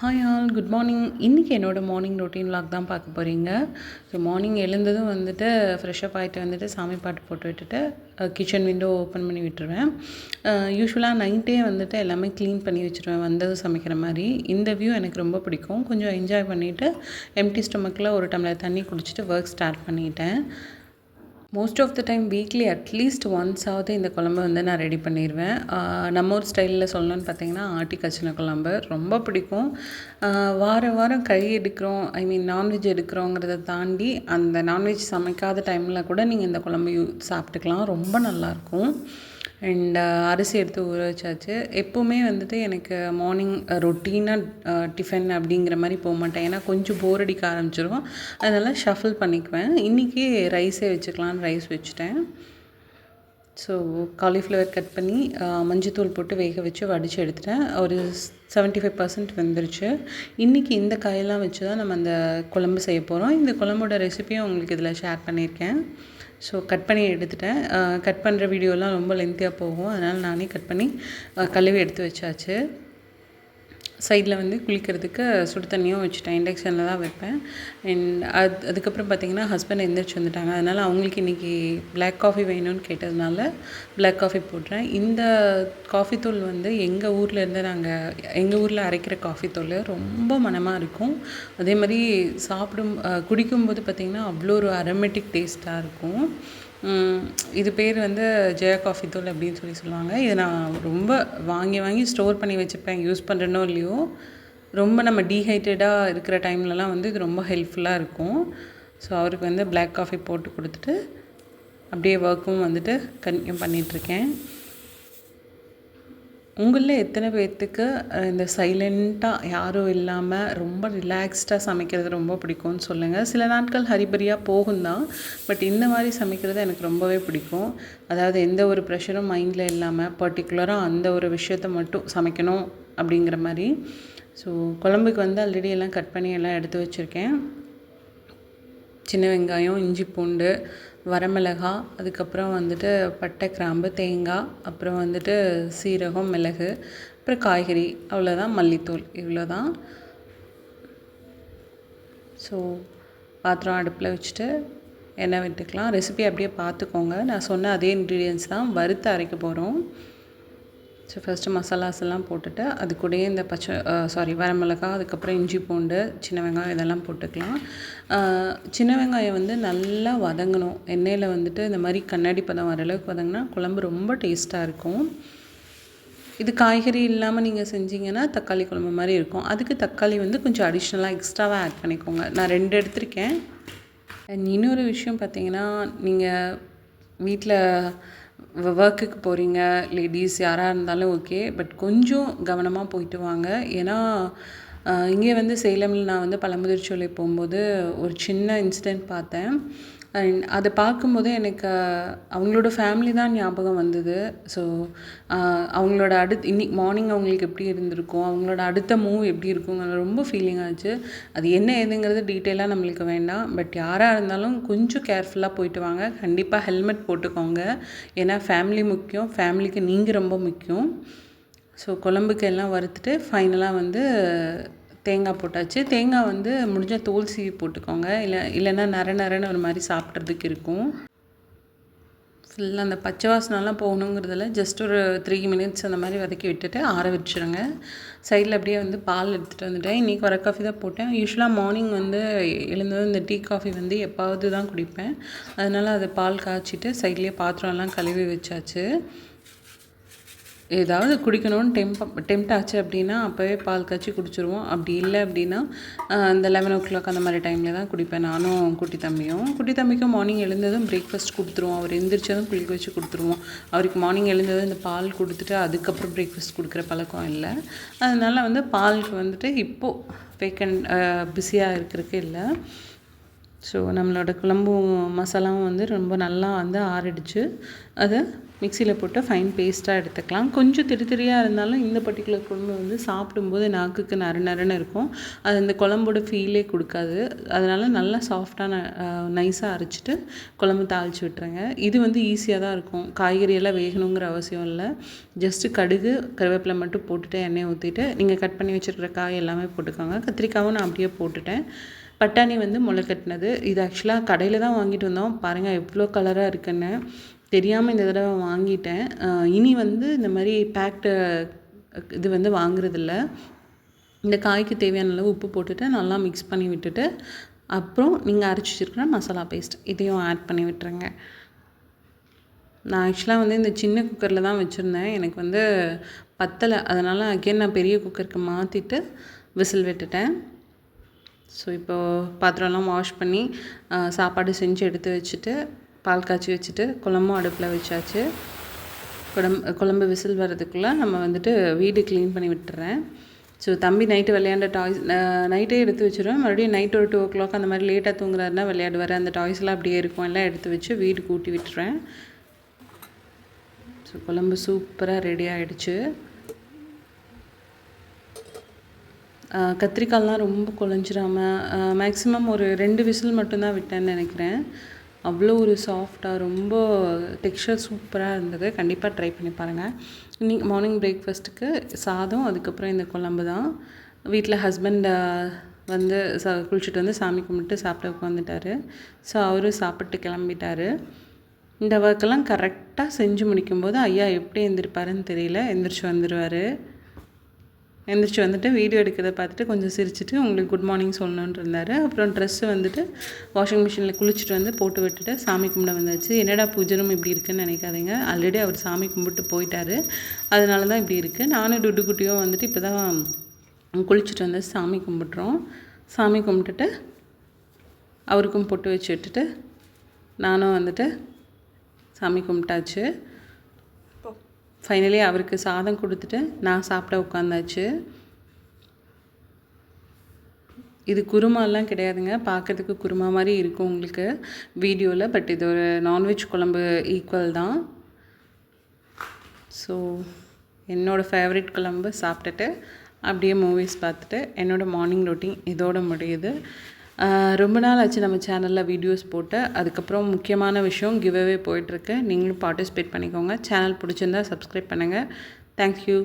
Hi all good morning. இன்றைக்கி என்னோடய morning routine vlog தான் பார்க்க போகிறீங்க. ஸோ மார்னிங் எழுந்ததும் வந்துட்டு ஃப்ரெஷ்அப் ஆகிட்டு வந்துட்டு சாமி பாட்டு போட்டு விட்டுட்டு கிச்சன் விண்டோ ஓப்பன் பண்ணி விட்டுருவேன். யூஸ்வலாக நைட்டே வந்துட்டு எல்லாமே க்ளீன் பண்ணி வச்சுருவேன் வந்ததும் சமைக்கிற மாதிரி. இந்த வியூ எனக்கு ரொம்ப பிடிக்கும். கொஞ்சம் என்ஜாய் பண்ணிவிட்டு எம்டி ஸ்டொமக்கில் ஒரு டம்ளர் தண்ணி குடிச்சிட்டு ஒர்க் ஸ்டார்ட் பண்ணிட்டேன். Most of the time weekly அட்லீஸ்ட் ஒன்ஸாவது இந்த குழம்பு வந்து நான் ரெடி பண்ணிடுவேன். நம்ம ஊர் ஸ்டைலில் சொல்லணும்னு பார்த்தீங்கன்னா ஆட்டி காய்ச்சின குழம்பு ரொம்ப பிடிக்கும். வாரம் வாரம் கறி எடுக்கிறோம், நான்வெஜ் எடுக்கிறோங்கிறத தாண்டி அந்த நான்வெஜ் சமைக்காத டைமில் கூட நீங்கள் இந்த குழம்பு சாப்பிட்டுக்கலாம். ரொம்ப நல்லாயிருக்கும். அண்ட் அரிசி எடுத்து ஊற வச்சாச்சு. எப்போவுமே வந்துட்டு எனக்கு மார்னிங் ரொட்டீனாக டிஃபன் அப்படிங்கிற மாதிரி போக மாட்டேன். ஏன்னா கொஞ்சம் போர் அடிக்க ஆரம்பிச்சிடும். அதனால் ஷஃபில் பண்ணிக்குவேன். இன்றைக்கி ரைஸே வச்சுக்கலான்னு ரைஸ் வச்சுட்டேன். ஸோ காலிஃப்ளவர் கட் பண்ணி மஞ்சத்தூள் போட்டு வேக வச்சு வடித்து எடுத்துட்டேன். ஒரு 75% வெந்துருச்சு. இன்றைக்கி இந்த காயெல்லாம் வச்சு தான் நம்ம அந்த குழம்பு செய்ய போகிறோம். இந்த குழம்போட ரெசிபியும் உங்களுக்கு இதில் ஷேர் பண்ணியிருக்கேன். ஸோ கட் பண்ணி எடுத்துட்டேன். கட் பண்ணுற வீடியோலாம் ரொம்ப லென்த்தியாக போகும். அதனால் நானே கட் பண்ணி கழுவி எடுத்து வச்சாச்சு. சைடில் வந்து குளிக்கிறதுக்கு சுடு தண்ணியும் வச்சுட்டேன். இண்டக்ஷனில் தான் வைப்பேன். அண்ட் அதுக்கப்புறம் பார்த்திங்கன்னா ஹஸ்பண்ட் எந்திரிச்சு வந்துட்டாங்க. அதனால் அவங்களுக்கு இன்றைக்கி பிளாக் காஃபி வேணும்னு கேட்டதுனால பிளாக் காஃபி போடுறேன். இந்த காஃபி தூள் வந்து எங்கள் ஊரில் அரைக்கிற காஃபி தூள் ரொம்ப மணமாக இருக்கும். அதே மாதிரி குடிக்கும்போது பார்த்திங்கன்னா அவ்வளோ ஒரு அரோமேட்டிக் டேஸ்ட்டாக இருக்கும். இது பேர் வந்து ஜெயா காஃபி தூள் அப்படின்னு சொல்லுவாங்க. இதை நான் ரொம்ப வாங்கி ஸ்டோர் பண்ணி வச்சுப்பேன். யூஸ் பண்ணுறேனோ இல்லையோ, ரொம்ப நம்ம டீஹைட்ரேட்டாக இருக்கிற டைம்லலாம் வந்து இது ரொம்ப ஹெல்ப்ஃபுல்லாக இருக்கும். ஸோ அவருக்கு வந்து பிளாக் காஃபி போட்டு கொடுத்துட்டு அப்படியே ஒர்க்கும் வந்துட்டு கன்டினியூ பண்ணிகிட்ருக்கேன். உங்களில் எத்தனை பேர்த்துக்கு இந்த சைலண்ட்டாக யாரும் இல்லாமல் ரொம்ப ரிலாக்ஸ்டாக சமைக்கிறது ரொம்ப பிடிக்கும்னு சொல்லுங்கள். சில நாட்கள் ஹரிபரியாக போகும் தான், பட் இந்த மாதிரி சமைக்கிறது எனக்கு ரொம்பவே பிடிக்கும். அதாவது எந்த ஒரு ப்ரெஷரும் மைண்டில் இல்லாமல் பர்டிகுலராக அந்த ஒரு விஷயத்த மட்டும் சமைக்கணும் அப்படிங்கிற மாதிரி. ஸோ குழம்புக்கு வந்து ஆல்ரெடி எல்லாம் கட் பண்ணி எல்லாம் எடுத்து வச்சுருக்கேன். சின்ன வெங்காயம், இஞ்சி பூண்டு, வரமிளகா, அதுக்கப்புறம் வந்துட்டு பட்டை, கிராம்பு, தேங்காய், அப்புறம் வந்துட்டு சீரகம், மிளகு, அப்புறம் காய்கறி, அவ்வளோதான். மல்லித்தூள், இவ்வளோ தான். ஸோ பாத்திரம் அடுப்பில் வச்சுட்டு எண்ணெய் விட்டுக்கலாம். ரெசிபி அப்படியே பார்த்துக்கோங்க. நான் சொன்ன அதே இன்க்ரீடியன்ஸ் தான் வறுத்து அரைக்க போகிறோம். ஸோ ஃபஸ்ட்டு மசாலாஸ் எல்லாம் போட்டுட்டு அது கூடயே இந்த வரமிளகா, அதுக்கப்புறம் இஞ்சி பூண்டு, சின்ன வெங்காயம் இதெல்லாம் போட்டுக்கலாம். சின்ன வெங்காயம் வந்து நல்லா வதங்கணும். எண்ணெயில் வந்துட்டு இந்த மாதிரி கண்ணாடி பதம் வர அளவுக்கு வதங்கினா குழம்பு ரொம்ப டேஸ்ட்டாக இருக்கும். இது காய்கறி இல்லாமல் நீங்கள் செஞ்சீங்கன்னா தக்காளி குழம்பு மாதிரி இருக்கும். அதுக்கு தக்காளி வந்து கொஞ்சம் அடிஷ்னலாக எக்ஸ்ட்ராவாக ஆட் பண்ணிக்கோங்க. நான் 2 எடுத்திருக்கேன். அண்ட் இன்னொரு விஷயம் பார்த்தீங்கன்னா, நீங்கள் வீட்டில் ஒர்க்குக்கு போகிறீங்க, லேடீஸ் யாராக இருந்தாலும் ஓகே, பட் கொஞ்சம் கவனமாக போயிட்டு வாங்க. ஏன்னா இங்கே வந்து சேலமில் நான் வந்து பழமுதிர்ச்சோலை போகும்போது ஒரு சின்ன இன்சிடெண்ட் பார்த்தேன். அண்ட் அதை பார்க்கும்போது எனக்கு அவங்களோட ஃபேமிலி தான் ஞாபகம் வந்தது. ஸோ அவங்களோட இன்னைக்கு மார்னிங் அவங்களுக்கு எப்படி இருந்திருக்கும், அவங்களோட அடுத்த மூவ் எப்படி இருக்குங்கிற ரொம்ப ஃபீலிங் ஆச்சு. அது என்ன ஏதுங்கிறது டீட்டெயிலாக நம்மளுக்கு வேண்டாம், பட் யாராக இருந்தாலும் கொஞ்சம் கேர்ஃபுல்லாக போயிட்டு வாங்க. கண்டிப்பாக ஹெல்மெட் போட்டுக்கோங்க. ஏன்னா ஃபேமிலி முக்கியம், ஃபேமிலிக்கு நீங்கள் ரொம்ப முக்கியம். ஸோ குழம்புக்கு எல்லாம் வறுத்துட்டு ஃபைனலாக வந்து தேங்காய் போட்டாச்சு. தேங்காய் வந்து முடிஞ்சால் தோல் சீவி போட்டுக்கோங்க. இல்லைன்னா நரன்னு ஒரு மாதிரி சாப்பிட்றதுக்கு இருக்கும். ஃபுல்லாக அந்த பச்சை வாசனெலாம் போகணுங்கிறதுல ஜஸ்ட் ஒரு 3 மினிட்ஸ் அந்த மாதிரி வதக்கி விட்டுட்டு ஆற வச்சுருங்க. சைடில் அப்படியே வந்து பால் எடுத்துகிட்டு வந்துட்டேன். இன்றைக்கி வர காஃபி தான் போட்டேன். யூஸ்வலாக மார்னிங் வந்து எழுந்ததும் இந்த டீ காஃபி வந்து எப்பாவது தான் குடிப்பேன். அதனால் அதை பால் காய்ச்சிட்டு சைட்லேயே பாத்திரம்லாம் கழுவி வச்சாச்சு. ஏதாவது குடிக்கணும்னு டெம்ப்ட் ஆச்சு அப்படின்னா அப்போவே பால் காய்ச்சி குடிச்சிருவோம். அப்படி இல்லை அப்படின்னா இந்த 11 o'clock அந்த மாதிரி டைமில் தான் குடிப்பேன். நானும் குட்டி தம்பிக்கும் மார்னிங் எழுந்ததும் பிரேக்ஃபாஸ்ட் கொடுத்துருவோம். அவர் எந்திரிச்சதும் குளிக்க வச்சு கொடுத்துருவோம். அவருக்கு மார்னிங் எழுந்ததும் இந்த பால் கொடுத்துட்டு அதுக்கப்புறம் பிரேக்ஃபாஸ்ட் கொடுக்குற பழக்கம் இல்லை. அதனால் வந்து பாலுக்கு வந்துட்டு இப்போது பிஸியாக இருக்கிறதுக்கு இல்லை. ஸோ நம்மளோட குழம்பும் மசாலாவும் வந்து ரொம்ப நல்லா வந்து ஆறிடுச்சு. அதை மிக்சியில் போட்டு ஃபைன் பேஸ்ட்டாக எடுத்துக்கலாம். கொஞ்சம் திரியாக இருந்தாலும் இந்த பர்ட்டிகுலர் குழம்பு வந்து சாப்பிடும்போது நாக்குக்கு நறுன்னு இருக்கும். அது அந்த குழம்போட ஃபீலே கொடுக்காது. அதனால் நல்லா சாஃப்டான நைஸாக அரைச்சிட்டு குழம்பு தாளித்து விட்டுருங்க. இது வந்து ஈஸியாக தான் இருக்கும். காய்கறியெல்லாம் வேகணுங்கிற அவசியம் இல்லை. ஜஸ்ட்டு கடுகு கருவேப்பிலை மட்டும் போட்டுட்டு எண்ணெய் ஊற்றிட்டு நீங்கள் கட் பண்ணி வச்சுருக்கிற காய் எல்லாமே போட்டுக்கோங்க. கத்திரிக்காவும் நான் அப்படியே போட்டுட்டேன். பட்டாணி வந்து முளைக்கட்டினது. இது ஆக்சுவலாக கடையில் தான் வாங்கிட்டு வந்தோம். பாருங்கள் எவ்வளோ கலராக இருக்குன்னு. தெரியாமல் இந்த தடவை வாங்கிட்டேன். இனி வந்து இந்த மாதிரி பேக்டு இது வந்து வாங்குறதில்ல. இந்த காய்க்கு தேவையான அளவு உப்பு போட்டுட்டு நல்லா மிக்ஸ் பண்ணி விட்டுட்டு அப்புறம் நீங்கள் அரைச்சி வச்சுருக்கிற மசாலா பேஸ்ட் இதையும் ஆட் பண்ணி விட்டுருங்க. நான் ஆக்சுவலாக வந்து இந்த சின்ன குக்கரில் தான் வச்சுருந்தேன். எனக்கு வந்து பத்தலை. அதனால் அகெயின் நான் பெரிய குக்கருக்கு மாற்றிட்டு விசில் விட்டுட்டேன். ஸோ இப்போது பாத்திரம்லாம் வாஷ் பண்ணி சாப்பாடு செஞ்சு எடுத்து வச்சுட்டு பால் காய்ச்சி வச்சுட்டு குழம்பும் அடுப்பில் வச்சாச்சு. குழம்பு விசில் வர்றதுக்குள்ளே நம்ம வந்துட்டு வீடு க்ளீன் பண்ணி விட்டுறேன். ஸோ தம்பி நைட்டு விளையாண்ட டாய்ஸ் நைட்டே எடுத்து வச்சுருவேன். மறுபடியும் நைட் ஒரு 2 o'clock அந்த மாதிரி லேட்டாக தூங்குறாருன்னா விளையாடுவார். அந்த டாய்ஸ்லாம் அப்படியே இருக்கும். எல்லாம் எடுத்து வச்சு வீடு கூட்டி விட்டுறேன். ஸோ குழம்பு சூப்பராக ரெடி ஆகிடுச்சு. கத்திரிக்காய்லாம் ரொம்ப குழஞ்சிராமல் மேக்ஸிமம் ஒரு 2 விசில் மட்டும்தான் விட்டேன்னு நினைக்கிறேன். அவ்வளோ ஒரு சாஃப்டாக ரொம்ப டெக்ஸ்சர் சூப்பராக இருந்தது. கண்டிப்பாக ட்ரை பண்ணி பாருங்கள். இன்னைக்கு மார்னிங் பிரேக்ஃபாஸ்ட்டுக்கு சாதம், அதுக்கப்புறம் இந்த குழம்பு தான். வீட்டில் ஹஸ்பண்ட் வந்து குளிச்சுட்டு வந்து சாமி கும்பிட்டு சாப்பிட உட்காந்துட்டாரு. ஸோ அவரும் சாப்பிட்டு கிளம்பிட்டார். இந்த ஒர்க்கெல்லாம் கரெக்டாக செஞ்சு முடிக்கும்போது ஐயா எப்படி எழுந்திருப்பாருன்னு தெரியல. எந்திரிச்சு வந்துடுவார். எந்திரிச்சு வந்துட்டு வீடியோ எடுக்கிறத பார்த்துட்டு கொஞ்சம் சிரிச்சுட்டு உங்களுக்கு குட் மார்னிங் சொல்லணுன்னு இருந்தார். அப்புறம் ட்ரெஸ்ஸு வந்துட்டு வாஷிங் மிஷினில் குளிச்சுட்டு வந்து போட்டு விட்டுட்டு சாமி கும்பிட வந்தாச்சு. என்னடா பூஜை ரூம் இப்படி இருக்குன்னு நினைக்காதீங்க. ஆல்ரெடி அவர் சாமி கும்பிட்டு போயிட்டார். அதனால தான் இப்படி இருக்குது. நானும் குட்டியும் வந்துட்டு இப்போ தான் குளிச்சுட்டு வந்து சாமி கும்பிட்றோம். சாமி கும்பிட்டுட்டு அவருக்கும் பொட்டு வச்சு விட்டுட்டு நானும் வந்துட்டு சாமி கும்பிட்டாச்சு. ஃபைனலி அவருக்கு சாதம் கொடுத்துட்டு நான் சாப்பிட உட்காந்தாச்சு. இது குருமாலாம் கிடையாதுங்க. பார்க்குறதுக்கு குருமா மாதிரி இருக்கும் உங்களுக்கு வீடியோவில். பட் இது ஒரு நான்வெஜ் குழம்பு ஈக்குவல் தான். ஸோ என்னோடய ஃபேவரட் குழம்பு சாப்பிட்டுட்டு அப்படியே மூவிஸ் பார்த்துட்டு என்னோடய மார்னிங் ரொட்டீன் இதோட முடியுது. ரொம்ப நாள் ஆச்சு நம்ம சேனலில் வீடியோஸ் போட்டு. அதுக்கப்புறம் முக்கியமான விஷயம் கிவ்அவே போயிட்டுருக்கு. நீங்களும் பார்ட்டிசிபேட் பண்ணிக்கோங்க. சேனல் பிடிச்சிருந்தா சப்ஸ்கிரைப் பண்ணுங்கள். தேங்க்யூ.